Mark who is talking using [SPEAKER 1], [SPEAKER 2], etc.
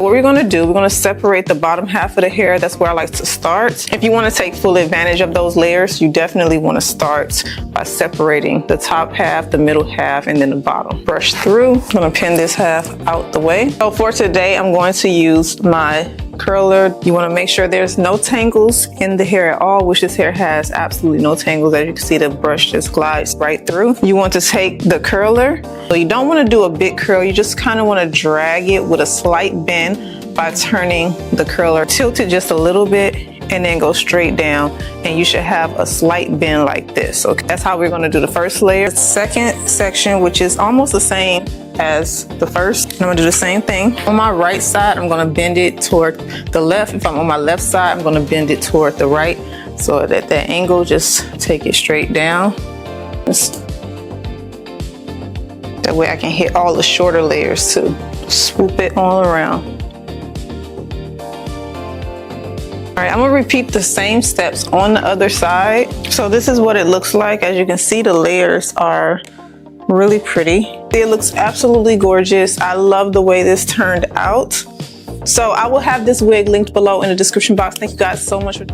[SPEAKER 1] what we're gonna do, we're gonna separate the bottom half of the hair. That's where I like to start. If you wanna take full advantage of those layers, you definitely wanna start by separating the top half, the middle half, and then the bottom. Brush through. I'm gonna pin this half out the way. So for today, I'm going to use my curler. You want to make sure there's no tangles in the hair at all, which this hair has absolutely no tangles. As you can see, the brush just glides right through. You want to take the curler. So you don't want to do a big curl. You just kind of want to drag it with a slight bend by turning the curler. Tilt it just a little bit and then go straight down, and you should have a slight bend like this. So that's how we're going to do the first layer. The second section, which is almost the same as the first, I'm gonna do the same thing. On my right side, I'm gonna bend it toward the left. If I'm on my left side, I'm gonna bend it toward the right. So at that angle, just take it straight down. That way I can hit all the shorter layers too. Swoop it all around. All right, I'm gonna repeat the same steps on the other side. So this is what it looks like. As you can see, the layers are really pretty. It looks absolutely gorgeous. I love the way this turned out. So I will have this wig linked below in the description box. Thank you guys so much for